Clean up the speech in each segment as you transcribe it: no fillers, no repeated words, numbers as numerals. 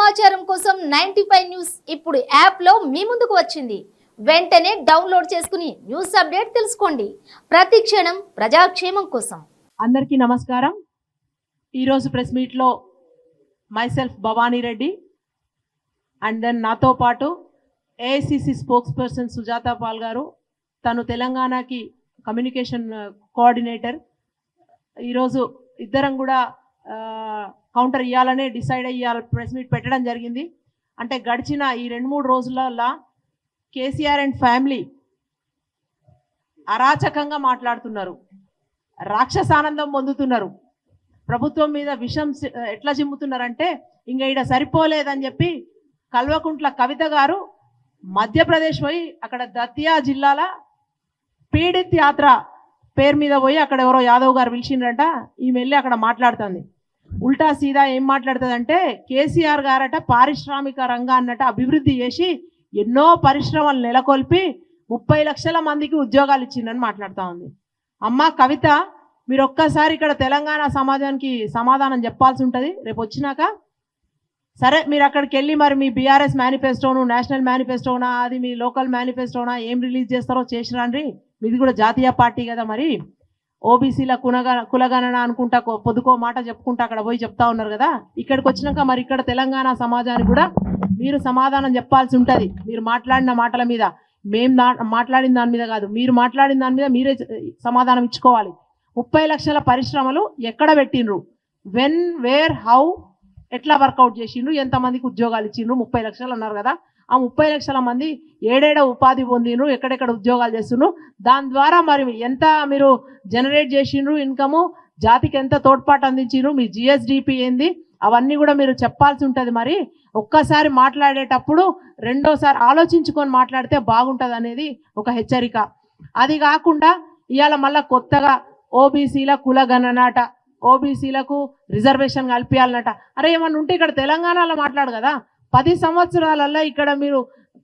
సమాచారం కోసం 95 న్యూస్ ఇప్పుడు యాప్ లో మీ ముందుకు వచ్చింది. వెంటనే డౌన్లోడ్ చేసుకుని న్యూస్ అప్డేట్ తెలుసుకోండి. ప్రతి క్షణం ప్రజాక్షేమం కోసం. అందరికీ నమస్కారం. ఈరోజు ప్రెస్ మీట్లో myself Bhavani Reddy and then నాతో పాటు AICC spokesperson Sujatha Paul గారు, తను తెలంగాణకి కమ్యూనికేషన్ కోఆర్డినేటర్. ఈరోజు ఇద్దరం కూడా కౌంటర్ ఇవ్వాలనే డిసైడ్ అయ్యాలి ప్రెస్ మీట్ పెట్టడం జరిగింది. అంటే గడిచిన ఈ 2-3 రోజులలో కేసీఆర్ అండ్ ఫ్యామిలీ అరాచకంగా మాట్లాడుతున్నారు, రాక్షసానందం పొందుతున్నారు, ప్రభుత్వం మీద విషం ఎట్లా చిమ్ముతున్నారంటే ఇంకా ఈడ సరిపోలేదని చెప్పి కల్వకుంట్ల కవిత గారు మధ్యప్రదేశ్ పోయి అక్కడ దతియా జిల్లాల పీడిత్ యాత్ర పేరు మీద పోయి అక్కడ ఎవరో యాదవ్ గారు పిలిచిండ్రంట. ఈమె వెళ్ళి అక్కడ మాట్లాడుతుంది. ఉల్టా సీదా ఏం మాట్లాడుతుందంటే కేసీఆర్ గారట పారిశ్రామిక రంగాన్నట అభివృద్ధి చేసి ఎన్నో పరిశ్రమలు నెలకొల్పి 30 లక్షల మందికి ఉద్యోగాలు ఇచ్చిందని మాట్లాడుతూ ఉంది. అమ్మ కవిత, మీరు ఒక్కసారి ఇక్కడ తెలంగాణ సమాజానికి సమాధానం చెప్పాల్సి ఉంటుంది రేపు వచ్చినాక. సరే, మీరు అక్కడికి వెళ్ళి మరి మీ బీఆర్ఎస్ మేనిఫెస్టోను, నేషనల్ మేనిఫెస్టోనా, అది మీ లోకల్ మేనిఫెస్టోనా ఏం రిలీజ్ చేస్తారో చేసిరండి. మీది కూడా జాతీయ పార్టీ కదా, మరి ఓబీసీల కులగణన అనుకుంటా పొద్దుకో మాట చెప్పుకుంటా అక్కడ పోయి చెప్తా ఉన్నారు కదా. ఇక్కడికి వచ్చినాక మరి ఇక్కడ తెలంగాణ సమాజానికి కూడా మీరు సమాధానం చెప్పాల్సి ఉంటుంది. మీరు మాట్లాడిన మాటల మీద, మేము మాట్లాడిన దాని మీద కాదు, మీరు మాట్లాడిన దాని మీద మీరే సమాధానం ఇచ్చుకోవాలి. 30 లక్షల పరిశ్రమలు ఎక్కడ పెట్టిండ్రు, వెన్, వేర్, హౌ, ఎట్లా వర్కౌట్ చేసిండ్రు, ఎంతమందికి ఉద్యోగాలు ఇచ్చిండ్రు? 30 లక్షలు అన్నారు కదా. ఆ 30 లక్షల మంది ఏడేడ ఉపాధి పొందిండ్రు, ఎక్కడెక్కడ ఉద్యోగాలు చేస్తుండ్రు, దాని ద్వారా మరి ఎంత మీరు జనరేట్ చేసిండ్రు ఇన్కము, జాతికి ఎంత తోడ్పాటు అందించిండ్రు, మీ జిఎస్డిపి ఏంది, అవన్నీ కూడా మీరు చెప్పాల్సి ఉంటుంది. మరి ఒక్కసారి మాట్లాడేటప్పుడు రెండోసారి ఆలోచించుకొని మాట్లాడితే బాగుంటుంది అనేది ఒక హెచ్చరిక. అది కాకుండా ఇవాళ మళ్ళీ కొత్తగా ఓబీసీల కులగణనాట, ఓబీసీలకు రిజర్వేషన్ కల్పించాలన్నట. అరే ఏమన్నా ఉంటే ఇక్కడ తెలంగాణలో మాట్లాడు కదా. 10 సంవత్సరాలలో ఇక్కడ మీరు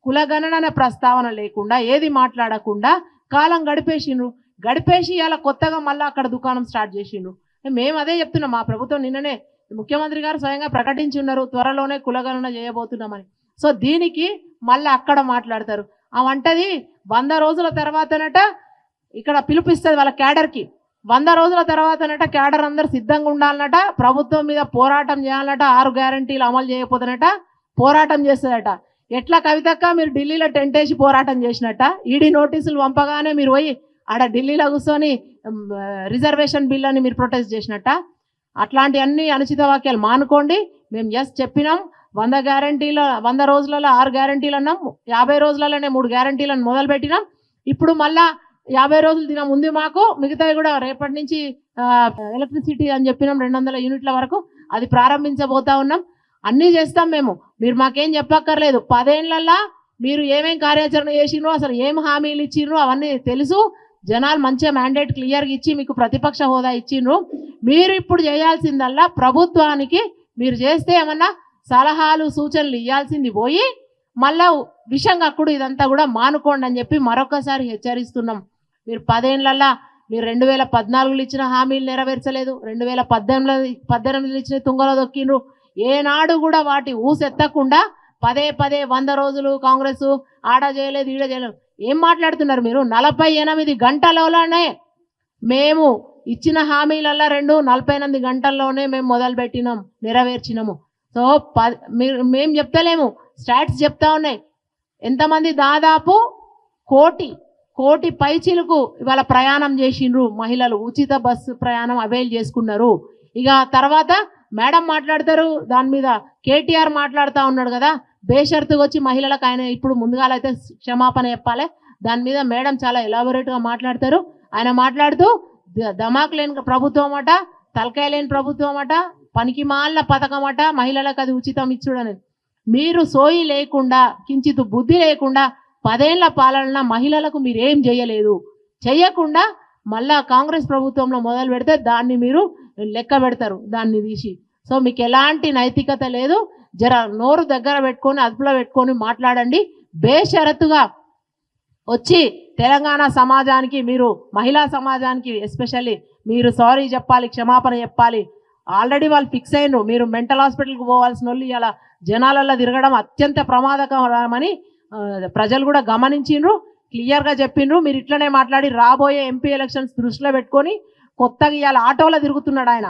కులగణన అనే ప్రస్తావన లేకుండా ఏది మాట్లాడకుండా కాలం గడిపేసి ఇలా కొత్తగా మళ్ళీ అక్కడ దుకాణం స్టార్ట్ చేసిండ్రు. మేము అదే చెప్తున్నాం. మా ప్రభుత్వం నిన్ననే ముఖ్యమంత్రి గారు స్వయంగా ప్రకటించి ఉన్నారు, త్వరలోనే కులగణన చేయబోతున్నామని. సో దీనికి మళ్ళీ అక్కడ మాట్లాడతారు. ఆ వంటది 100 రోజుల తర్వాతనట ఇక్కడ పిలుపిస్తుంది వాళ్ళ క్యాడర్కి. 100 రోజుల తర్వాతనట క్యాడర్ అందరు సిద్ధంగా ఉండాలన్నట, ప్రభుత్వం మీద పోరాటం చేయాలన్నట, 6 గ్యారంటీలు అమలు చేయకపోతేనట పోరాటం చేస్తుందట. ఎట్లా కవితక్క మీరు ఢిల్లీలో టెంట్ వేసి పోరాటం చేసినట్ట, ఈడీ నోటీసులు పంపగానే మీరు పోయి ఆడ ఢిల్లీలో కూర్చొని రిజర్వేషన్ బిల్ అని మీరు ప్రొటెస్ట్ చేసినట్ట. అట్లాంటి అన్ని అనుచిత వాక్యాలు మానుకోండి. మేము చెప్పినాం 100 గ్యారంటీల 100 రోజులలో 6 గ్యారంటీలు అన్నాం, 50 రోజులలోనే 3 గ్యారంటీలను మొదలుపెట్టినాం. ఇప్పుడు మళ్ళా 50 రోజులు దినం ఉంది మాకు, మిగతావి కూడా రేపటి నుంచి ఎలక్ట్రిసిటీ అని చెప్పినాం 200 యూనిట్ల వరకు అది ప్రారంభించబోతా ఉన్నాం. అన్నీ చేస్తాం మేము, మీరు మాకేం చెప్పక్కర్లేదు. 10 ఏళ్లలో మీరు ఏమేం కార్యాచరణ చేసిండ్రో, అసలు ఏం హామీలు ఇచ్చిండ్రో అవన్నీ తెలుసు. జనాలు మంచిగా మ్యాండేట్ క్లియర్గా ఇచ్చి మీకు ప్రతిపక్ష హోదా ఇచ్చిండ్రు. మీరు ఇప్పుడు చేయాల్సిందల్లా ప్రభుత్వానికి మీరు చేస్తే ఏమన్నా సలహాలు సూచనలు ఇవ్వాల్సింది పోయి మళ్ళా విషంగా అప్పుడు ఇదంతా కూడా మానుకోండి అని చెప్పి మరొకసారి హెచ్చరిస్తున్నాం. మీరు 10 ఏళ్లలో మీరు 2014లో ఇచ్చిన హామీలు నెరవేర్చలేదు, 2018 ఇచ్చిన తుంగలో దొక్కిండ్రు. ఏనాడు కూడా వాటి ఊసెత్తకుండా పదే 100 రోజులు కాంగ్రెస్ ఆడ చేయలేదు ఈడ చేయలేదు ఏం మాట్లాడుతున్నారు మీరు? 48 గంటలలోనే మేము ఇచ్చిన హామీలల్లో 48 గంటల్లోనే మేము మొదలుపెట్టినాం, నెరవేర్చినాము. సో మేము చెప్తలేము, స్టాట్స్ చెప్తా ఉన్నాయి. ఎంతమంది దాదాపు కోటి పైచిలకు ఇవాళ ప్రయాణం చేసిండ్రు మహిళలు, ఉచిత బస్సు ప్రయాణం అవైల్ చేసుకున్నారు. ఇక తర్వాత మేడం మాట్లాడతారు దాని మీద, కేటీఆర్ మాట్లాడుతూ ఉన్నాడు కదా బేషరతుగా వచ్చి మహిళలకు. ఆయన ఇప్పుడు ముందుగాలైతే క్షమాపణ చెప్పాలి. దాని మీద మేడం చాలా ఎలాబొరేట్గా మాట్లాడతారు. ఆయన మాట్లాడుతూ ధమాక్ లేని ప్రభుత్వం అట, తలకాయ లేని ప్రభుత్వం అట, పనికి మాలిన పథకం అట, మహిళలకు అది ఉచితం ఇచ్చుడనేది. మీరు సోయి లేకుండా, కించిత్ బుద్ధి లేకుండా 10 ఏళ్ల పాలన మహిళలకు మీరేం చేయలేదు. చెయ్యకుండా మళ్ళా కాంగ్రెస్ ప్రభుత్వంలో మొదలు పెడితే దాన్ని మీరు లెక్క పెడతారు, దాన్ని తీసి. సో మీకు ఎలాంటి నైతికత లేదు. జర నోరు దగ్గర పెట్టుకొని అదుపులో పెట్టుకొని మాట్లాడండి. బేషరతుగా వచ్చి తెలంగాణ సమాజానికి, మీరు మహిళా సమాజానికి ఎస్పెషల్లీ మీరు సారీ చెప్పాలి, క్షమాపణ చెప్పాలి. ఆల్రెడీ వాళ్ళు ఫిక్స్ అయినరు. మీరు మెంటల్ హాస్పిటల్కి పోవాల్సిన వాళ్ళు ఇలా జనాలలో తిరగడం అత్యంత ప్రమాదకరమని ప్రజలు కూడా గమనించిండ్రు, క్లియర్గా చెప్పిండ్రు. మీరు ఇట్లనే మాట్లాడి రాబోయే ఎంపీ ఎలక్షన్స్ దృష్టిలో పెట్టుకొని కొత్తగా ఇవాళ ఆటోలో తిరుగుతున్నాడు ఆయన.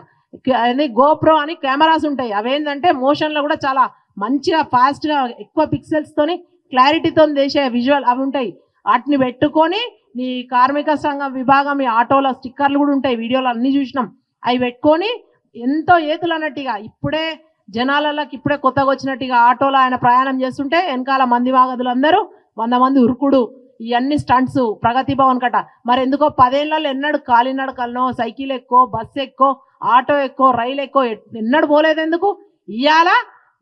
అది గోప్రో అని కెమెరాస్ ఉంటాయి, అవేంటంటే మోషన్లో కూడా చాలా మంచిగా ఫాస్ట్గా ఎక్కువ పిక్సెల్స్తోని క్లారిటీతో చేసే విజువల్ అవి ఉంటాయి. వాటిని పెట్టుకొని నీ కార్మిక సంఘం విభాగం ఈ ఆటోలో స్టిక్కర్లు కూడా ఉంటాయి, వీడియోలు అన్నీ చూసినాం. అవి పెట్టుకొని ఎంతో ఏతులు అన్నట్టుగా ఇప్పుడే జనాలకి ఇప్పుడే కొత్తగా వచ్చినట్టుగా ఆటోలో ఆయన ప్రయాణం చేస్తుంటే వెనకాల మంది వాగదులు అందరూ 100 మంది ఉరుకుడు, ఇవన్నీ స్టంట్స్ ప్రగతి భవన్ కట. మరి ఎందుకో 10 ఏళ్ళలో ఎన్నడు కాలినడకలనో సైకిల్ ఎక్కువ బస్సు ఎక్కువ ఆటో ఎక్కువ రైలు ఎక్కువ ఎన్నడు పోలేదు. ఎందుకు ఇవాళ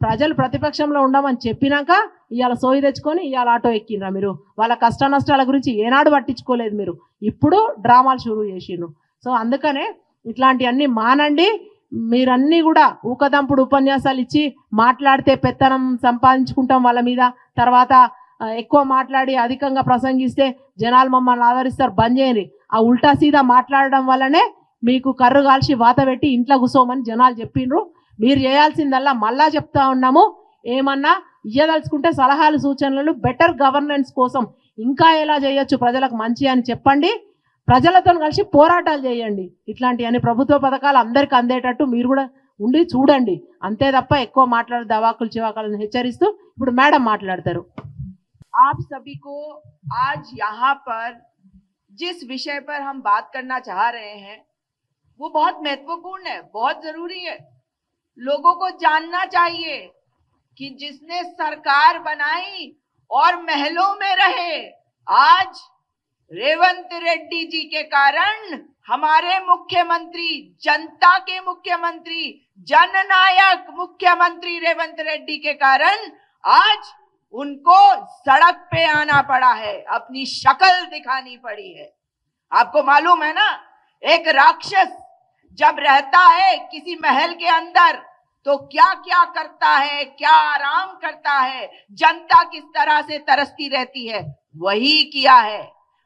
ప్రజలు ప్రతిపక్షంలో ఉండమని చెప్పినాక ఇవాళ సోయి తెచ్చుకొని ఇవాళ ఆటో ఎక్కిండ్రా మీరు? వాళ్ళ కష్ట నష్టాల గురించి ఏనాడు పట్టించుకోలేదు మీరు, ఇప్పుడు డ్రామాలు షురూ చేసిండ్రు. సో అందుకనే ఇట్లాంటివన్నీ మానండి. మీరన్నీ కూడా ఊకదంపుడు ఉపన్యాసాలు ఇచ్చి మాట్లాడితే పెత్తనం సంపాదించుకుంటాం వాళ్ళ మీద, తర్వాత ఎక్కువ మాట్లాడి అధికంగా ప్రసంగిస్తే జనాలు మమ్మల్ని ఆదరిస్తారు, బంద్ చేయండి. ఆ ఉల్టా సీదా మాట్లాడడం వల్లనే మీకు కర్రు కాల్చి వాత పెట్టి ఇంట్లో కూర్చోమని జనాలు చెప్పిండ్రు. మీరు చేయాల్సిందల్లా మళ్ళా చెప్తా ఉన్నాము, ఏమన్నా ఇయ్యదలుచుకుంటే సలహాలు సూచనలు బెటర్ గవర్నెన్స్ కోసం ఇంకా ఎలా చేయొచ్చు ప్రజలకు మంచి అని చెప్పండి. ప్రజలతో కలిసి పోరాటాలు చేయండి. ఇట్లాంటివన్నీ ప్రభుత్వ పథకాలు అందరికీ అందేటట్టు మీరు కూడా ఉండి చూడండి. అంతే తప్ప ఎక్కువ మాట్లాడే దవాకులు చివాకులను హెచ్చరిస్తూ ఇప్పుడు మేడం మాట్లాడతారు. आप सभी को आज यहाँ पर जिस विषय पर हम बात करना चाह रहे हैं वो बहुत महत्वपूर्ण है, बहुत जरूरी है। लोगों को जानना चाहिए कि जिसने सरकार बनाई और महलों में रहे, आज रेवंत रेड्डी जी के कारण हमारे मुख्यमंत्री, जनता के मुख्यमंत्री, जननायक मुख्यमंत्री रेवंत रेड्डी के कारण आज उनको सड़क पे आना पड़ा है, अपनी शक्ल दिखानी पड़ी है। आपको मालूम है ना, एक राक्षस जब रहता है किसी महल के अंदर तो क्या क्या करता है, क्या आराम करता है, जनता किस तरह से तरसती रहती है। वही किया है,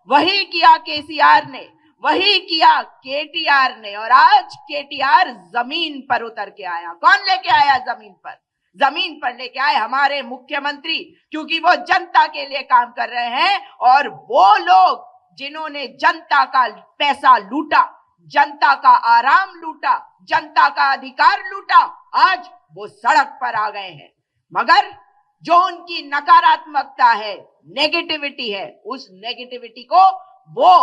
वही किया केसीआर ने, वही किया केटीआर ने। और आज केटीआर जमीन पर उतर के आया। कौन लेके आया जमीन पर? जमीन पर लेके आए हमारे मुख्यमंत्री, क्योंकि वो जनता के लिए काम कर रहे हैं। और वो लोग जिन्होंने जनता का पैसा लूटा, जनता का आराम लूटा, जनता का अधिकार लूटा, आज वो सड़क पर आ गए हैं। मगर जो उनकी नकारात्मकता है, नेगेटिविटी है, उस नेगेटिविटी को वो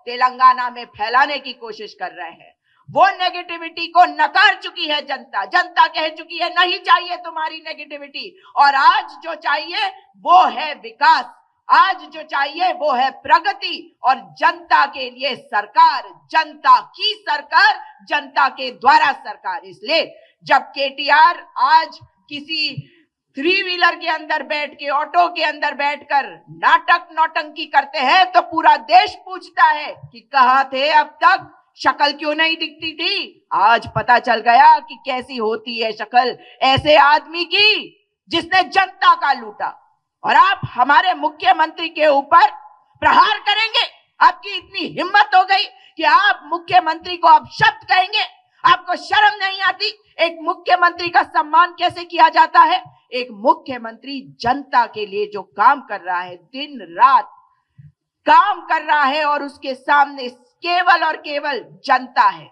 तेलंगाना में फैलाने की कोशिश कर रहे हैं। वो नेगेटिविटी को नकार चुकी है जनता। जनता कह चुकी है नहीं चाहिए तुम्हारी नेगेटिविटी। और आज जो चाहिए वो है विकास, आज जो चाहिए वो है प्रगति और जनता के लिए सरकार, जनता की सरकार, जनता के द्वारा सरकार। इसलिए जब केटीआर आज किसी 3 व्हीलर के अंदर बैठ के, ऑटो के अंदर बैठकर नाटक नौटंकी करते हैं तो पूरा देश पूछता है कि कहां थे अब तक, शक्ल क्यों नहीं दिखती थी। आज पता चल गया कि कैसी होती है शक्ल ऐसे आदमी की जिसने जनता का लूटा। और आप हमारे मुख्यमंत्री के ऊपर प्रहार करेंगे? आपकी इतनी हिम्मत हो गई कि आप मुख्यमंत्री को आप शब्द कहेंगे? आपको शर्म नहीं आती? एक मुख्यमंत्री का सम्मान कैसे किया जाता है? एक मुख्यमंत्री जनता के लिए जो काम कर रहा है, दिन रात काम कर रहा है और उसके सामने केवल और केवल जनता है।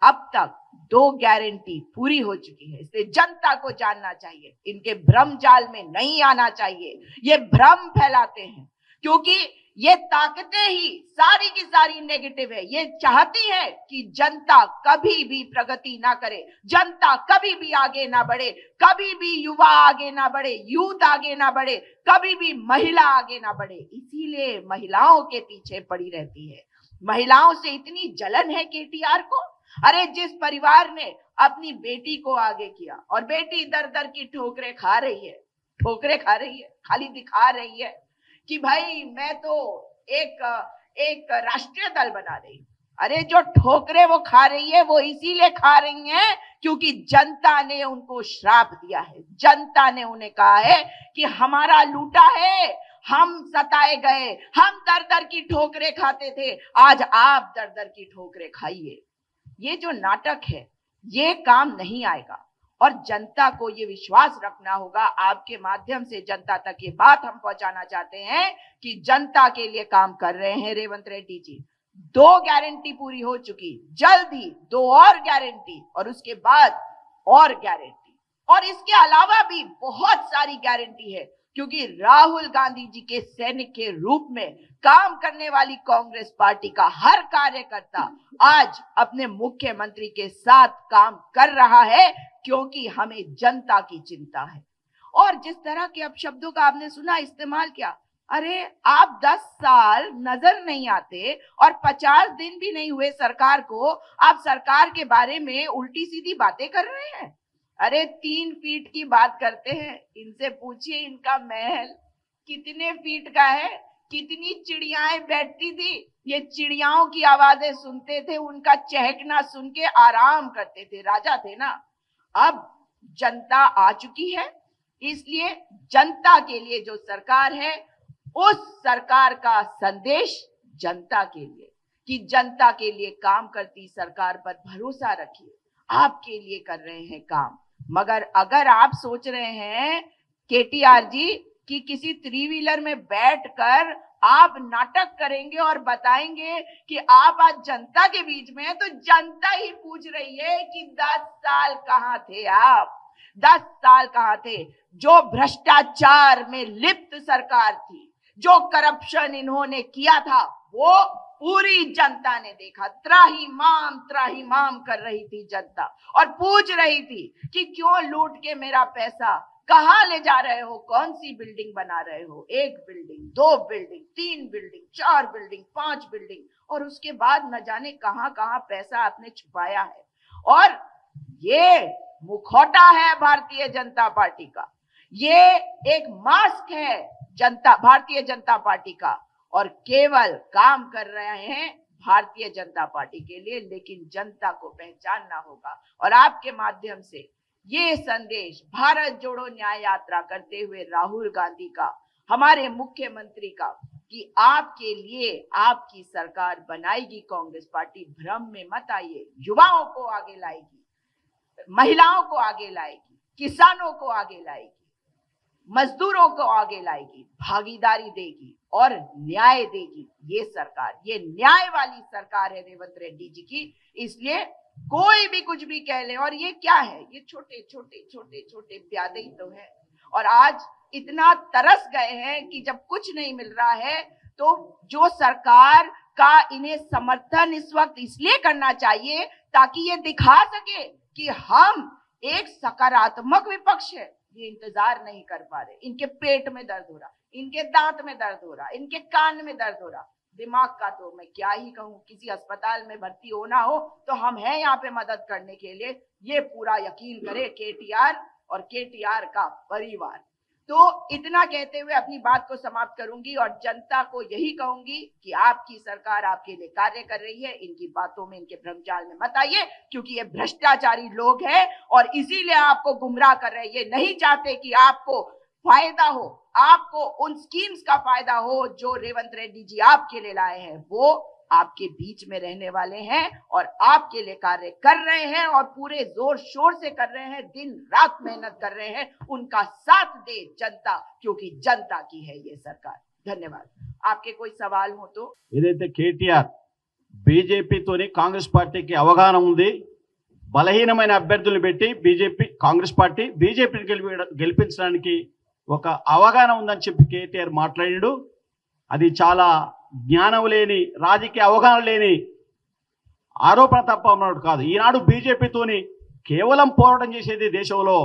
अब तक 2 गारंटी पूरी हो चुकी है, इसलिए जनता को जानना चाहिए, इनके भ्रम जाल में नहीं आना चाहिए। ये भ्रम फैलाते हैं क्योंकि ये ताकतें ही सारी की सारी नेगेटिव है। ये चाहती है कि जनता कभी भी प्रगति ना करे, जनता कभी भी आगे ना बढ़े, कभी भी युवा आगे ना बढ़े, यूथ आगे ना बढ़े, कभी भी महिला आगे ना बढ़े। इसीलिए महिलाओं के पीछे पड़ी रहती है। महिलाओं से इतनी जलन है केटीआर को। अरे जिस परिवार ने अपनी बेटी को आगे किया और बेटी दर दर की ठोकरें खा रही है, खाली दिखा रही है कि भाई मैं तो एक राष्ट्रीय दल बना रही हूं। अरे जो ठोकरें वो खा रही है वो इसीलिए खा रही हैं क्योंकि जनता ने उनको श्राप दिया है। जनता ने उन्हें कहा है कि हमारा लूटा है, हम सताए गए, हम दर दर की ठोकरें खाते थे, आज आप दर दर की ठोकरें खाइए। ये जो नाटक है ये काम नहीं आएगा। और जनता को ये विश्वास रखना होगा। आपके माध्यम से जनता तक ये बात हम पहुंचाना चाहते हैं कि जनता के लिए काम कर रहे हैं रेवंत रेड्डी जी। 2 गारंटी पूरी हो चुकी, जल्द ही 2 और गारंटी, और उसके बाद और गारंटी, और इसके अलावा भी बहुत सारी गारंटी है, क्योंकि राहुल गांधी जी के सैनिक के रूप में काम करने वाली कांग्रेस पार्टी का हर कार्यकर्ता आज अपने मुख्यमंत्री के साथ काम कर रहा है, क्योंकि हमें जनता की चिंता है। और जिस तरह के अपशब्दों का आपने सुना, इस्तेमाल किया, अरे आप 10 साल नजर नहीं आते और 50 दिन भी नहीं हुए सरकार को, आप सरकार के बारे में उल्टी सीधी बातें कर रहे हैं। अरे 3 फीट की बात करते हैं, इनसे पूछिए इनका महल कितने फीट का है, कितनी चिड़ियाएं बैठती थी, ये चिड़ियाओं की आवाजें सुनते थे, उनका चहकना सुन के आराम करते थे, राजा थे ना। अब जनता आ चुकी है, इसलिए जनता के लिए जो सरकार है, उस सरकार का संदेश जनता के लिए कि जनता के लिए काम करती सरकार पर भरोसा रखिए, आपके लिए कर रहे हैं काम। मगर अगर आप सोच रहे हैं केटीआर जी कि किसी 3 व्हीलर में बैठकर आप नाटक करेंगे और बताएंगे कि आप आज जनता के बीच में हैं, तो जनता ही पूछ रही है कि 10 साल कहां थे आप, 10 साल कहां थे। जो भ्रष्टाचार में लिप्त सरकार थी, जो करप्शन इन्होंने किया था, वो पूरी जनता ने देखा। त्राहिमाम कर रही थी जनता और पूछ रही थी कि क्यों लूट के मेरा पैसा कहां ले जा रहे हो, कौन सी बिल्डिंग बना रहे हो, 1 building, 2 building, 3 building, 4 building, 5 building, और उसके बाद न जाने कहां कहां पैसा आपने छुपाया है। और ये मुखौटा है भारतीय जनता पार्टी का, ये एक मास्क है भारतीय जनता पार्टी का, और केवल काम कर रहे हैं भारतीय जनता पार्टी के लिए, लेकिन जनता को पहचानना होगा। और आपके माध्यम से ये संदेश भारत जोड़ो न्याय यात्रा करते हुए राहुल गांधी का, हमारे मुख्यमंत्री का, कि आपके लिए आपकी सरकार बनाएगी कांग्रेस पार्टी, भ्रम में मत आइए। युवाओं को आगे लाएगी, महिलाओं को आगे लाएगी, किसानों को आगे लाएगी, मजदूरों को आगे लाएगी, भागीदारी देगी और न्याय देगी। ये सरकार, ये न्याय वाली सरकार है रेवंत रेड्डी जी की। इसलिए कोई भी कुछ भी कह ले, और ये क्या है, ये छोटे छोटे प्यादे ही तो है। और आज इतना तरस गए हैं कि जब कुछ नहीं मिल रहा है, तो जो सरकार का इन्हें समर्थन इस वक्त इसलिए करना चाहिए ताकि ये दिखा सके कि हम एक सकारात्मक विपक्ष है। ये इंतजार नहीं कर पा रहे, इनके पेट में दर्द हो रहा, इनके दांत में दर्द हो रहा, इनके कान में दर्द हो रहा, दिमाग का तो मैं क्या ही कहूं। किसी अस्पताल में भर्ती होना हो तो हम हैं यहाँ पे मदद करने के लिए, ये पूरा यकीन करे केटीआर और केटीआर का परिवार। तो इतना कहते हुए अपनी बात को समाप्त करूंगी और जनता को यही कहूंगी कि आपकी सरकार आपके लिए कार्य कर रही है। इनकी बातों में, इनके भ्रमजाल में मत आइए, क्योंकि ये भ्रष्टाचारी लोग हैं और इसीलिए आपको गुमराह कर रहे हैं। ये नहीं चाहते कि आपको फायदा हो, आपको उन स्कीम्स का फायदा हो जो रेवंत रेड्डी जी आपके लिए लाए हैं। वो आपके बीच में रहने वाले हैं और आपके लिए कार्य कर रहे हैं और पूरे जोर शोर से कर रहे हैं, दिन रात मेहनत कर रहे हैं। उनका साथ दे जनता, क्योंकि जनता की है ये सरकार। धन्यवाद। आपके कोई सवाल हो तो। ఏదైతే కేటీఆర్ బీజేపీతోని కాంగ్రెస్ పార్టీకి అవగాహన ఉంది, బలహీనమైన అభ్యర్థులను పెట్టి కాంగ్రెస్ పార్టీ బీజేపీని గెలిపించడానికి ఒక అవగాహన ఉందని చెప్పి కేటీఆర్ మాట్లాడాడు. అది చాలా జ్ఞానం లేని, రాజకీయ అవగాహన లేని ఆరోపణ తప్ప అన్నట్టు కాదు. ఈనాడు బీజేపీతోని కేవలం పోరాటం చేసేది దేశంలో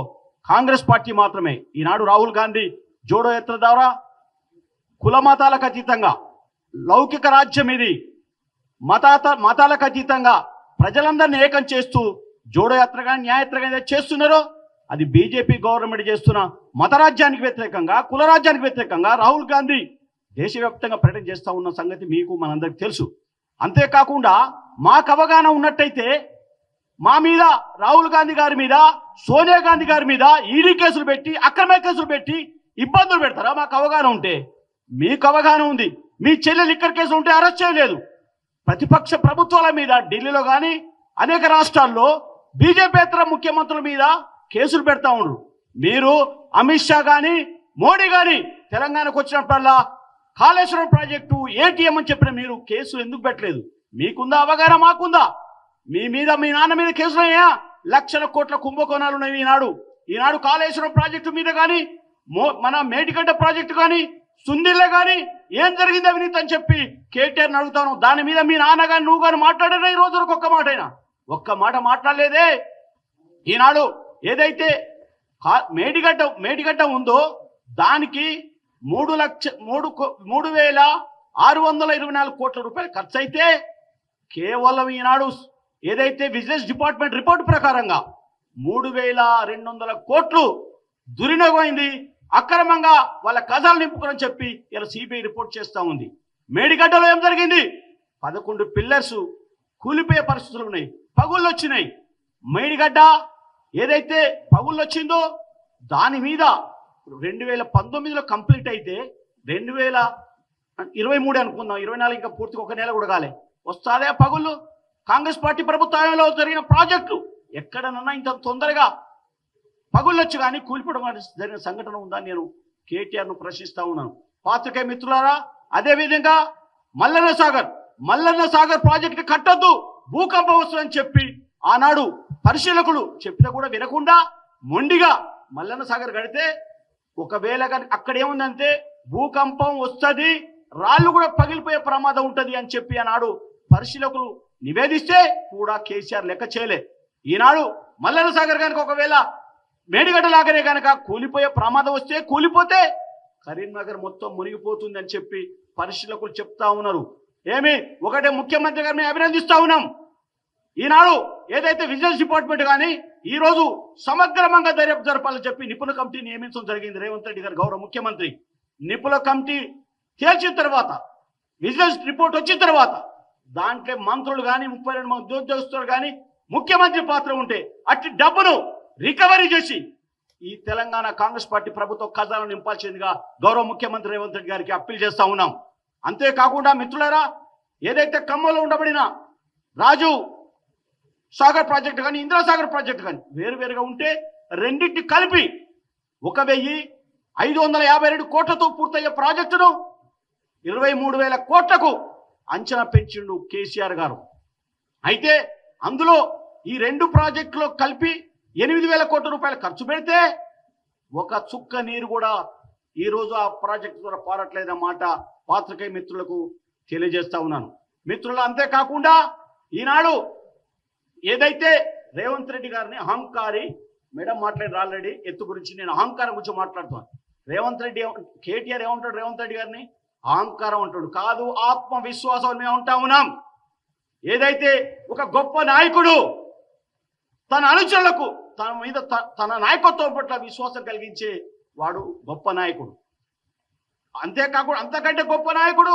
కాంగ్రెస్ పార్టీ మాత్రమే. ఈనాడు రాహుల్ గాంధీ జోడో యాత్ర ద్వారా కుల మతాలకు అతీతంగా, లౌకిక రాజ్యం ఇది, మతాలకు అతీతంగా ప్రజలందరినీ ఏకం చేస్తూ జోడో యాత్రగా, న్యాయయాత్రగా ఏదైతే చేస్తున్నారో అది బీజేపీ గవర్నమెంట్ చేస్తున్న మతరాజ్యానికి వ్యతిరేకంగా, కులరాజ్యానికి వ్యతిరేకంగా రాహుల్ గాంధీ దేశవ్యాప్తంగా పర్యటన చేస్తూ ఉన్న సంగతి మీకు మనందరికి తెలుసు. అంతేకాకుండా మాకు అవగాహన ఉన్నట్టయితే మా మీద, రాహుల్ గాంధీ గారి మీద, సోనియా గాంధీ గారి మీద ఈడీ కేసులు పెట్టి, అక్రమ కేసులు పెట్టి ఇబ్బందులు పెడతారా? మాకు అవగాహన ఉంటే. మీకు అవగాహన ఉంది, మీ చెల్లెలు లిక్కర్ కేసు ఉంటే అరెస్ట్ చేయలేదు. ప్రతిపక్ష ప్రభుత్వాల మీద ఢిల్లీలో కానీ అనేక రాష్ట్రాల్లో బీజేపీయేతర ముఖ్యమంత్రుల మీద కేసులు పెడతా ఉండరు. మీరు అమిత్ షా కానీ మోడీ కానీ తెలంగాణకు వచ్చినప్పుడల్లా కాళేశ్వరం ప్రాజెక్టు ఏటీఎం అని చెప్పిన మీరు కేసులు ఎందుకు పెట్టలేదు? మీకుందా అవగాహన? మాకుందా? మీ మీద మీ నాన్న మీద కేసులు అయ్యా? లక్షల కోట్ల కుంభకోణాలు ఉన్నాయి ఈనాడు కాళేశ్వరం ప్రాజెక్టు మీద కానీ మన మేడిగడ్డ ప్రాజెక్టు కానీ సుందిల్ల కానీ ఏం జరిగింది అవినీతి అని చెప్పి కేటీఆర్ని అడుగుతాను. దాని మీద మీ నాన్న కానీ నువ్వు కానీ మాట్లాడారా? ఈ రోజు ఒక్క మాట అయినా ఒక్క మాట మాట్లాడలేదే. ఈనాడు ఏదైతే మేడిగడ్డ ఉందో దానికి 3,624 కోట్ల రూపాయలు ఖర్చు అయితే కేవలం ఈనాడు ఏదైతే బిజినెస్ డిపార్ట్మెంట్ రిపోర్ట్ ప్రకారంగా 3,200 కోట్లు దుర్వినియోగమైంది, అక్రమంగా వాళ్ళ ఖజాలు నింపుకోరని చెప్పి ఇలా సిబిఐ రిపోర్ట్ చేస్తూ ఉంది. మేడిగడ్డలో ఏం జరిగింది? 11 పిల్లర్స్ కూలిపోయే పరిస్థితులు ఉన్నాయి, పగుళ్ళు వచ్చినాయి. మేడిగడ్డ ఏదైతే పగుళ్ళు వచ్చిందో దాని మీద 2019లో కంప్లీట్ అయితే 2023 అనుకుందాం, 24 ఇంకా పూర్తిగా ఒక నెల కూడా కాలే వస్తాదే పగుళ్ళు. కాంగ్రెస్ పార్టీ ప్రభుత్వంలో జరిగిన ప్రాజెక్టులు ఎక్కడనన్నా ఇంత తొందరగా పగుళ్ళొచ్చు కానీ కూలిపోవడం జరిగిన సంఘటన ఉందా? నేను కేటీఆర్ను ప్రశ్నిస్తా ఉన్నాను. పాత్రికేయ మిత్రులారా, అదేవిధంగా మల్లన్న సాగర్ ప్రాజెక్టు కట్టొద్దు, భూకంపం వస్తుందని చెప్పి ఆనాడు పరిశీలకులు చెప్పినా కూడా వినకుండా మొండిగా మల్లన్న సాగర్ కడితే ఒకవేళ అక్కడ ఏముందంటే భూకంపం వస్తుంది, రాళ్ళు కూడా పగిలిపోయే ప్రమాదం ఉంటుంది అని చెప్పి ఆనాడు పరిశీలకులు నివేదిస్తే కూడా కేసీఆర్ లెక్క చేయలే. ఈనాడు మల్లన్న సాగర్ కనుక ఒకవేళ మేడిగడ్డ లాగానే కనుక కూలిపోయే ప్రమాదం వస్తే కూలిపోతే కరీంనగర్ మొత్తం మునిగిపోతుంది అని చెప్పి పరిశీలకులు చెప్తా ఉన్నారు. ఒకటే ముఖ్యమంత్రి గారిని అభినందిస్తా ఉన్నాం. ఈనాడు ఏదైతే విజిలెన్స్ డిపార్ట్మెంట్ కానీ ఈరోజు సమగ్రంగా దర్యాప్తు జరపాలని చెప్పి నిపుణుల కమిటీ నియమించడం జరిగింది. రేవంత్ రెడ్డి గారు గౌరవ ముఖ్యమంత్రి నిపుణుల కమిటీ తేల్చిన తర్వాత విజిలెన్స్ రిపోర్ట్ వచ్చిన తర్వాత దాంట్లో మంత్రులు కానీ 32 మంది ఉద్యోగస్తులు కానీ ముఖ్యమంత్రి పాత్ర ఉంటే అట్టి డబ్బును రికవరీ చేసి ఈ తెలంగాణ కాంగ్రెస్ పార్టీ ప్రభుత్వ ఖజానాను నింపాల్సిందిగా గౌరవ ముఖ్యమంత్రి రేవంత్ రెడ్డి గారికి అప్పీల్ చేస్తా ఉన్నాం. అంతేకాకుండా మిత్రులారా, ఏదైతే ఖమ్మంలో ఉండబడిన రాజు సాగర్ ప్రాజెక్టు కానీ ఇందిరా సాగర్ ప్రాజెక్టు కానీ వేరువేరుగా ఉంటే రెండింటి కలిపి 1,552 కోట్లతో పూర్తయ్యే ప్రాజెక్టును 23,000 కోట్లకు అంచనా పెంచిండు కేసీఆర్ గారు. అయితే అందులో ఈ 2 ప్రాజెక్టులో కలిపి 8,000 కోట్ల రూపాయలు ఖర్చు పెడితే ఒక చుక్క నీరు కూడా ఈరోజు ఆ ప్రాజెక్టు ద్వారా పారట్లేదన్నమాట పాత్రికేయ మిత్రులకు తెలియజేస్తా ఉన్నాను. మిత్రులు, అంతేకాకుండా ఈనాడు ఏదైతే రేవంత్ రెడ్డి గారిని అహంకారి మేడం మాట్లాడారు ఆల్రెడీ, ఎత్తు గురించి నేను అహంకారం గురించి మాట్లాడుతాను. రేవంత్ రెడ్డి కేటీఆర్ ఏమంటాడు? రేవంత్ రెడ్డి గారిని అహంకారం అంటాడు. కాదు, ఆత్మవిశ్వాసం మేము ఉంటా ఉన్నాం. ఏదైతే ఒక గొప్ప నాయకుడు తన అనుచరులకు తన మీద తన నాయకత్వం పట్ల విశ్వాసం కలిగించే వాడు గొప్ప నాయకుడు. అంతేకాకుండా అంతకంటే గొప్ప నాయకుడు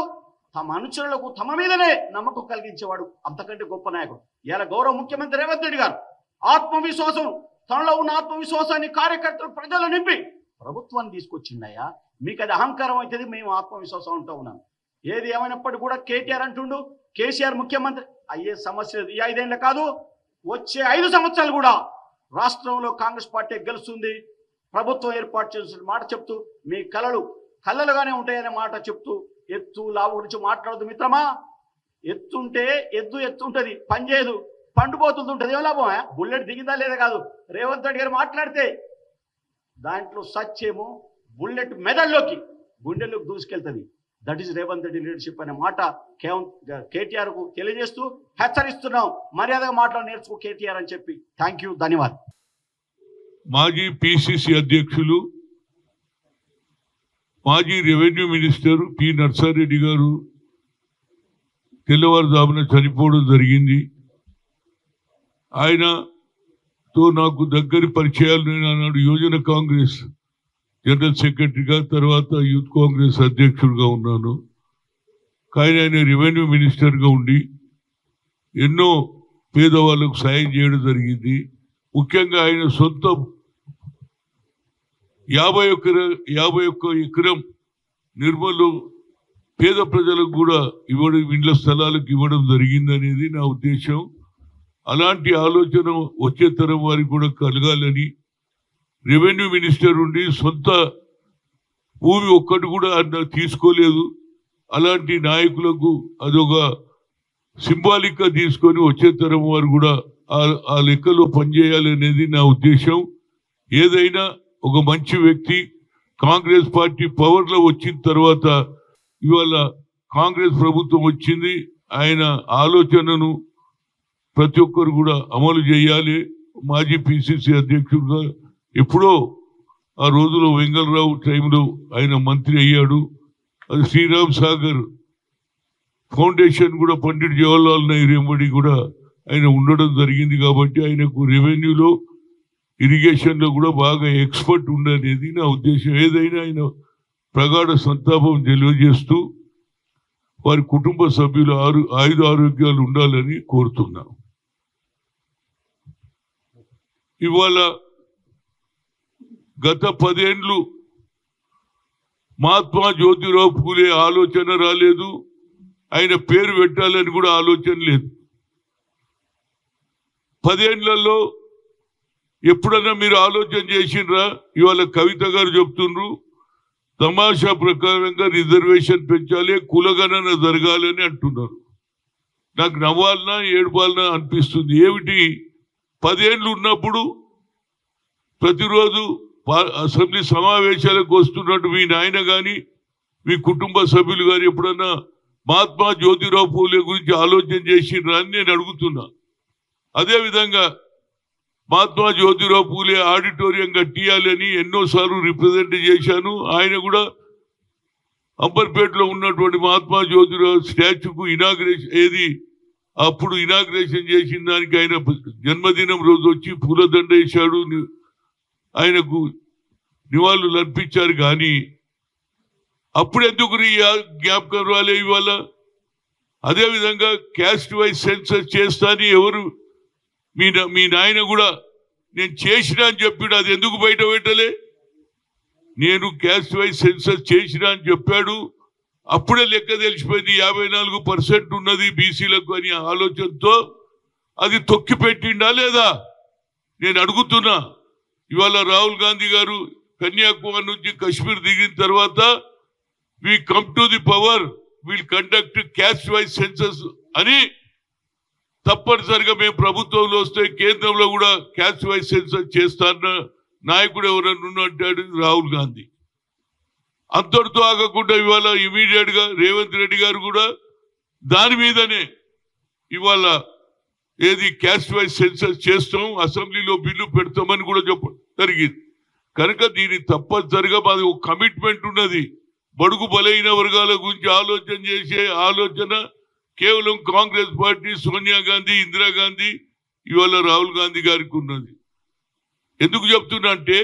తమ అనుచరులకు తమ మీదనే నమ్మకం కలిగించేవాడు అంతకంటే గొప్ప నాయకుడు. ఇలా గౌరవ ముఖ్యమంత్రి రేవంత్ రెడ్డి గారు ఆత్మవిశ్వాసం, తనలో ఉన్న ఆత్మవిశ్వాసాన్ని కార్యకర్తలు ప్రజలు నింపి ప్రభుత్వాన్ని తీసుకొచ్చిందయ్యా. మీకు అది అహంకారం అవుతుంది, మేము ఆత్మవిశ్వాసం అంటూ ఉన్నాం. ఏది ఏమైనప్పటికీ కూడా కేటీఆర్ అంటుండు, కేసీఆర్ ముఖ్యమంత్రి అయ్యే సమస్య ఈ 5 ఏళ్ళు కాదు, వచ్చే 5 సంవత్సరాలు కూడా రాష్ట్రంలో కాంగ్రెస్ పార్టీ గెలుస్తుంది, ప్రభుత్వం ఏర్పాటు చేసిన మాట చెప్తూ మీ కళ్ళలుగానే ఉంటాయనే మాట చెప్తూ ఎత్తు లావు గురించి మాట్లాడదు మిత్రమా. ఎత్తుంటే ఎద్దు ఉంటుంది, పని చేయదు, పండుపోతుంటుంది, ఏం లాభం? బుల్లెట్ దిగిందా లేదా కాదు. రేవంత్ రెడ్డి గారు మాట్లాడితే దాంట్లో సత్యేమో బుల్లెట్ మెదడులోకి గుండెల్లోకి దూసుకెళ్తుంది. That is Revanth Reddy leadership అనే మాట కేటీఆర్కు తెలియజేస్తూ హెచ్చరిస్తున్నాం. మర్యాదగా మాట్లాడి నేర్చుకో కేటీఆర్ అని చెప్పి. థ్యాంక్ యూ, ధన్యవాదాలు. మాజీ పిసిసి అధ్యక్షులు, మాజీ రెవెన్యూ మినిస్టర్ పి నర్సారెడ్డి గారు తెల్లవారుజామున చనిపోవడం జరిగింది. ఆయనతో నాకు దగ్గరి పరిచయాలు. నేను ఆనాడు యువజన కాంగ్రెస్ జనరల్ సెక్రటరీగా, తర్వాత యూత్ కాంగ్రెస్ అధ్యక్షుడిగా ఉన్నాను. కానీ ఆయన రెవెన్యూ మినిస్టర్గా ఉండి ఎన్నో పేదవాళ్ళకు సాయం చేయడం జరిగింది. ముఖ్యంగా ఆయన సొంత 51 ఎకరం నిర్మలు పేద ప్రజలకు కూడా ఇవ్వడం, ఇండ్ల స్థలాలకు ఇవ్వడం జరిగిందనేది నా ఉద్దేశం. అలాంటి ఆలోచన వచ్చే తరం వారికి కూడా కలగాలని రెవెన్యూ మినిస్టర్ ఉండి సొంత భూమి ఒక్కటి కూడా తీసుకోలేదు. అలాంటి నాయకులకు అదొక సింబాలిక్ గా తీసుకొని వచ్చే తరం వారు కూడా ఆ లెక్కలో పనిచేయాలనేది నా ఉద్దేశం. ఏదైనా ఒక మంచి వ్యక్తి కాంగ్రెస్ పార్టీ పవర్ లో వచ్చిన తర్వాత ఇవాళ కాంగ్రెస్ ప్రభుత్వం వచ్చింది, ఆయన ఆలోచనను ప్రతి ఒక్కరు కూడా అమలు చేయాలి. మాజీ పిసిసి అధ్యక్షుడుగా ఎప్పుడో ఆ రోజులో వెంగళరావు టైంలో ఆయన మంత్రి అయ్యాడు. అది శ్రీరామ్ సాగర్ ఫౌండేషన్ కూడా పండిట్ జవహర్లాల్ నెహ్రూ ఎంబడి కూడా ఆయన ఉండడం జరిగింది. కాబట్టి ఆయనకు రెవెన్యూలో ఇరిగేషన్లో కూడా బాగా ఎక్స్పర్ట్ ఉండనేది నా ఉద్దేశం. ఏదైనా ఆయన ప్రగాఢ సంతాపం తెలియజేస్తూ వారి కుటుంబ సభ్యులు ఆయుధ ఆరోగ్యాలు ఉండాలని కోరుతున్నాం. ఇవాళ గత 10 ఏళ్ళు మహాత్మా జ్యోతిరావు పూలే ఆలోచన రాలేదు, ఆయన పేరు పెట్టాలని కూడా ఆలోచన లేదు. 10 ఏళ్లలో ఎప్పుడన్నా మీరు ఆలోచన చేసిండ్రా? ఇవాళ కవిత గారు చెప్తుండ్రు తమాషా ప్రకారంగా రిజర్వేషన్ పెంచాలి, కులగణన జరగాలని అంటున్నారు. నాకు నవ్వాలనా ఏడవాలనా అనిపిస్తుంది. ఏమిటి 10 ఏళ్ళు ఉన్నప్పుడు ప్రతిరోజు అసెంబ్లీ సమావేశాలకు వస్తున్నట్టు మీ నాయన కానీ మీ కుటుంబ సభ్యులు కానీ ఎప్పుడన్నా మహాత్మా జ్యోతిరావు పూలే గురించి ఆలోచన చేసిండ్రా అని నేను అడుగుతున్నా. అదేవిధంగా మహాత్మా జ్యోతిరావు పూలే ఆడిటోరియం కట్టియాలని ఎన్నోసార్లు రిప్రజెంట్ చేశాను. ఆయన కూడా అంబర్పేటలో ఉన్నటువంటి మహాత్మా జ్యోతిరావు స్టాచ్యూకు అప్పుడు ఇనాగ్రేషన్ చేసిన దానికి ఆయన జన్మదినం రోజు వచ్చి పూలదండ వేశాడు, ఆయనకు నివాళులు అర్పించారు. కానీ అప్పుడెందుకు జ్ఞాపకం రాలే ఇవాళ? అదేవిధంగా క్యాస్ట్ వైజ్ సెన్సస్ చేస్తాని ఎవరు మీ నాయన కూడా నేను చేసినా అని చెప్పాడు, అది ఎందుకు బయట పెట్టలే? నేను క్యాస్ట్ వైజ్ సెన్సస్ చేసినా అని చెప్పాడు, అప్పుడే లెక్క తెలిసిపోయింది 54% ఉన్నది బీసీలకు అని ఆలోచనతో అది తొక్కి పెట్టిండా లేదా నేను అడుగుతున్నా. ఇవాళ రాహుల్ గాంధీ గారు కన్యాకుమారి నుంచి కాశ్మీర్ దిగిన తర్వాత we come to the power, will conduct caste wise census అని తప్పనిసరిగా మేము ప్రభుత్వంలో వస్తే కేంద్రంలో కూడా క్యాస్ట్ వైజ్ సెన్సస్ చేస్తారన్న నాయకుడు ఎవరన్నా ఉన్నట్టాడు రాహుల్ గాంధీ. అంతటితో ఆగకుండా ఇవాళ ఇమీడియట్ గా రేవంత్ రెడ్డి గారు కూడా దాని మీదనే ఇవాళ క్యాస్ట్ వైజ్ సెన్సస్ చేస్తాం, అసెంబ్లీలో బిల్లు పెడతామని కూడా చెప్పడం జరిగింది. కనుక దీని తప్పనిసరిగా మాది ఒక కమిట్మెంట్ ఉన్నది. బడుగు బలైన వర్గాల గురించి ఆలోచన చేసే ఆలోచన కేవలం కాంగ్రెస్ పార్టీ, సోనియా గాంధీ, ఇందిరాగాంధీ, ఇవాళ రాహుల్ గాంధీ గారికి ఉన్నది. ఎందుకు చెప్తున్నా అంటే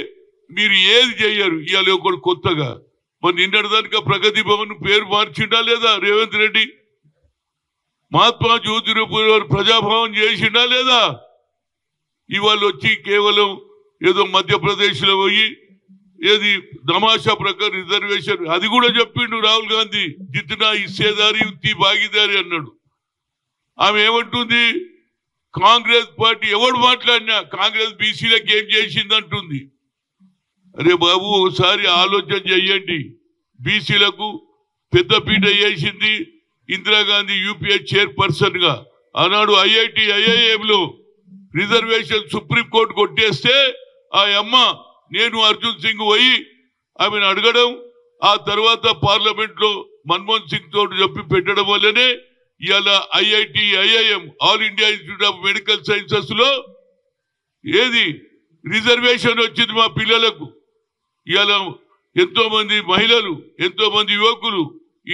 మీరు ఏది చెయ్యరు. ఇవాళ ఒకడు కొత్తగా మరి నిన్నటిదానిక ప్రగతి భవన్ పేరు మార్చిండా లేదా రేవంత్ రెడ్డి? మహాత్మా జ్యోతిరావు ప్రజాభవన్ చేసిండా లేదా? ఇవాళ వచ్చి కేవలం ఏదో మధ్యప్రదేశ్ లో పోయి తమాషా ప్రకారం రిజర్వేషన్ అది కూడా చెప్పిండు రాహుల్ గాంధీ, జిత్నా హిస్సేదారి ఉత్తి భాగీదారి అన్నాడు. ఆమె ఏమంటుంది? కాంగ్రెస్ పార్టీ ఎవడు మాట్లాడినా కాంగ్రెస్ బీసీలకు ఏం చేసింది అంటుంది. అరే బాబు ఒకసారి ఆలోచన చెయ్యండి. బీసీలకు పెద్దపీట వేసింది ఇందిరాగాంధీ యూపీఏ చైర్పర్సన్ గా. ఆనాడు ఐఐఎంలో రిజర్వేషన్ సుప్రీంకోర్టు కొట్టేస్తే ఆ అమ్మ నేను అర్జున్ సింగ్ పోయి ఆమెను అడగడం, ఆ తర్వాత పార్లమెంట్ లో మన్మోహన్ సింగ్ తోటి చెప్పి పెట్టడం వల్లనే ఇవాళ IIM all India institute of medical sciences లో రిజర్వేషన్ వచ్చింది మా పిల్లలకు. ఇవాళ ఎంతో మంది మహిళలు, ఎంతో మంది యువకులు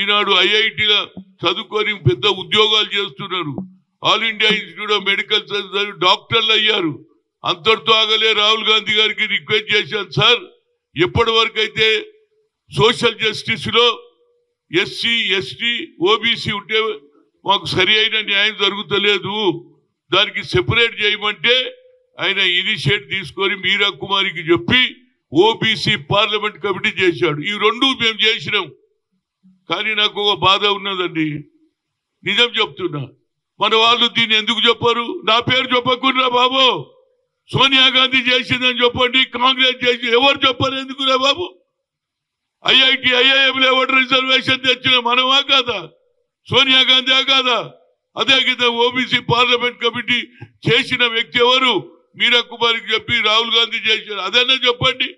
ఈనాడు ఐఐటీలో చదువుకొని పెద్ద ఉద్యోగాలు చేస్తున్నారు. All India institute of medical sciences డాక్టర్లు అయ్యారు. అంతటితో ఆగలే రాహుల్ గాంధీ గారికి రిక్వెస్ట్ చేశాను, సార్ ఎప్పటి వరకు అయితే సోషల్ జస్టిస్ లో ఎస్సీ ఎస్టీ ఓబీసీ ఉంటే మాకు సరి అయిన న్యాయం జరుగుతలేదు, దానికి సెపరేట్ చేయమంటే ఆయన ఇనిషియేట్ తీసుకొని మీరా కుమారికి చెప్పి ఓబీసీ పార్లమెంట్ కమిటీ చేశాడు. ఈ రెండు మేము చేసినాం. కానీ నాకు ఒక బాధ ఉన్నదండి, నిజం చెప్తున్నా. మన వాళ్ళు దీన్ని ఎందుకు చెప్పరు? నా పేరు చెప్పకుండా బాబు, సోనియా గాంధీ చేసిందని చెప్పండి, కాంగ్రెస్ చేసి ఎవరు చెప్పరు ఎందుకురా బాబు? ఐఐటి ఐఐఎంలో ఎవరు రిజర్వేషన్ తెచ్చిన మనమా కాదా? సోనియా గాంధీ కాదా? అదే కదా ఓబీసీ పార్లమెంట్ కమిటీ చేసిన వ్యక్తి ఎవరు? మీరా కుమార్కి చెప్పి రాహుల్ గాంధీ చేశారు. అదన్నా చెప్పండి.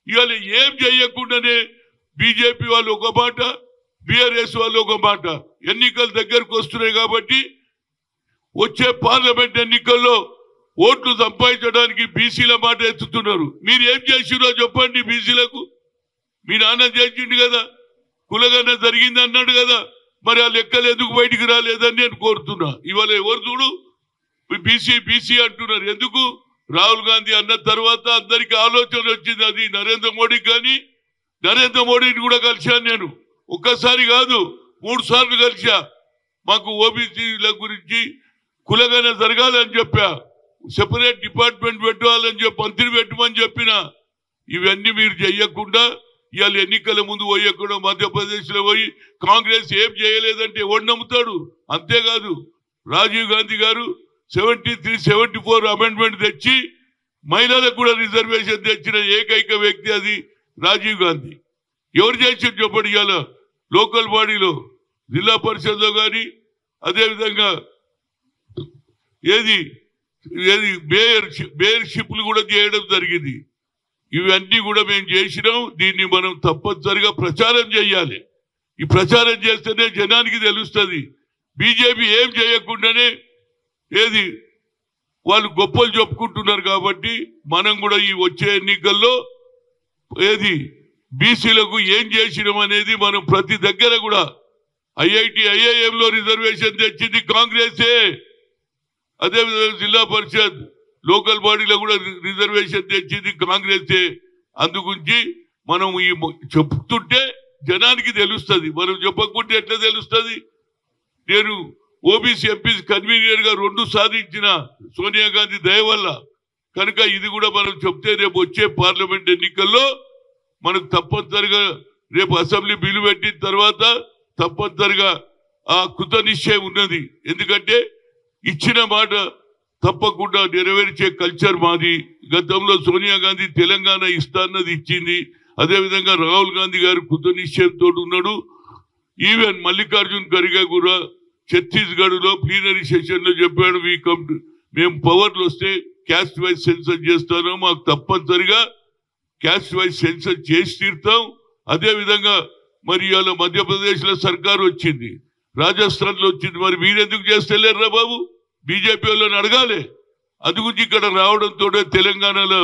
ఇవాళ ఏం చేయకుండానే బీజేపీ వాళ్ళు ఒక మాట, బీఆర్ఎస్ వాళ్ళు ఒక మాట. ఎన్నికలు దగ్గరకు వస్తున్నాయి కాబట్టి వచ్చే పార్లమెంట్ ఎన్నికల్లో ఓట్లు సంపాదించడానికి బీసీల మాట ఎత్తుతున్నారు. మీరు ఏం చేసిరో చెప్పండి బీసీలకు. మీ నాన్న చేసిండు కదా, కులగన్న జరిగింది అన్నాడు కదా, మరి ఆ లెక్కలు ఎందుకు బయటికి రాలేదని నేను కోరుతున్నా. ఇవాళ ఎవరు చూడు బీసీ బీసీ అంటున్నారు. ఎందుకు? రాహుల్ గాంధీ అన్న తర్వాత అందరికి ఆలోచన వచ్చింది. అది నరేంద్ర మోడీ కానీ, నరేంద్ర మోడీని కూడా కలిశాను నేను. ఒక్కసారి కాదు 3 సార్లు కలిసా. మాకు ఓబీసీల గురించి కులగన జరగాలని చెప్పా, సెపరేట్ డిపార్ట్మెంట్ పెట్టాలని చెప్పి మంత్రి పెట్టమని చెప్పిన. ఇవన్నీ మీరు చెయ్యకుండా ఇవాళ ఎన్నికల ముందు పోయకుండా మధ్యప్రదేశ్లో పోయి కాంగ్రెస్ ఏం చేయలేదంటే ఎవడు నమ్ముతాడు? అంతేకాదు రాజీవ్ గాంధీ గారు 73-74 అమెండ్మెంట్ తెచ్చి మహిళలకు కూడా రిజర్వేషన్ తెచ్చిన ఏకైక వ్యక్తి అది రాజీవ్ గాంధీ. ఎవరు చేసి చెప్పండి? ఇవాళ లోకల్ బాడీలో జిల్లా పరిషత్లో కానీ, అదేవిధంగా ఏది ఏది మేయర్షిప్లు కూడా చేయడం జరిగింది. ఇవన్నీ కూడా మేము చేసినాం. దీన్ని మనం తప్పనిసరిగా ప్రచారం చేయాలి. ఈ ప్రచారం చేస్తేనే జనానికి తెలుస్తుంది. బీజేపీ ఏం చేయకుండానే ఏది వాళ్ళు గొప్పలు చెప్పుకుంటున్నారు. కాబట్టి మనం కూడా ఈ వచ్చే ఎన్నికల్లో ఏది బీసీలకు ఏం చేసినాం అనేది మనం ప్రతి దగ్గర కూడా ఐఐటి ఐఐఎంలో రిజర్వేషన్ తెచ్చింది కాంగ్రెసే. అదేవిధంగా జిల్లా పరిషత్ లోకల్ బాడీలో కూడా రిజర్వేషన్ తెచ్చింది కాంగ్రెసే. అందుగురించి మనం ఈ చెప్తుంటే జనానికి తెలుస్తుంది. మనం చెప్పకుంటే ఎట్లా తెలుస్తుంది? నేను ఓబీసీ ఎంపీ కన్వీనర్ గా 2 సాధించిన సోనియా గాంధీ దయ వల్ల కనుక ఇది కూడా మనం చెప్తే రేపు వచ్చే పార్లమెంట్ ఎన్నికల్లో మనకు తప్పనిసరిగా రేపు అసెంబ్లీ బిల్లు పెట్టిన తర్వాత తప్పనిసరిగా ఆ కృత నిశ్చయం ఉన్నది. ఎందుకంటే ఇచ్చిన మాట తప్పకుండా నెరవేర్చే కల్చర్ మాది. గతంలో సోనియా గాంధీ తెలంగాణ ఇస్తాన్నది ఇచ్చింది. అదేవిధంగా రాహుల్ గాంధీ గారు కృత నిశ్చయంతో ఉన్నాడు. ఈవెన్ మల్లికార్జున్ ఖర్గే కూడా ఛత్తీస్గఢ్ లో ప్లీనరీ సెషన్ లో చెప్పాడు, మేము పవర్లు వస్తే క్యాస్ట్ వైజ్ సెన్సస్ చేస్తాను, మాకు తప్పనిసరిగా క్యాస్ట్ వైజ్ సెన్సస్ చేసి తీరుతాం. అదేవిధంగా మరి ఇవాళ మధ్యప్రదేశ్ లో సర్కారు వచ్చింది, రాజస్థాన్ లో వచ్చింది. మరి మీరెందుకు చేస్తలేరురా బాబు? బీజేపీ వాళ్ళని అడగాలి. అందుగురించి ఇక్కడ రావడంతో తెలంగాణలో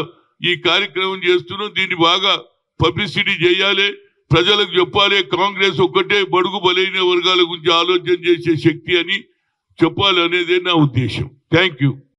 ఈ కార్యక్రమం చేస్తున్నాం. దీన్ని బాగా పబ్లిసిటీ చేయాలి, ప్రజలకు చెప్పాలి. కాంగ్రెస్ ఒక్కటే బడుగు బలైన వర్గాల గురించి ఆలోచన చేసే శక్తి అని చెప్పాలి అనేదే నా ఉద్దేశం. Thank you.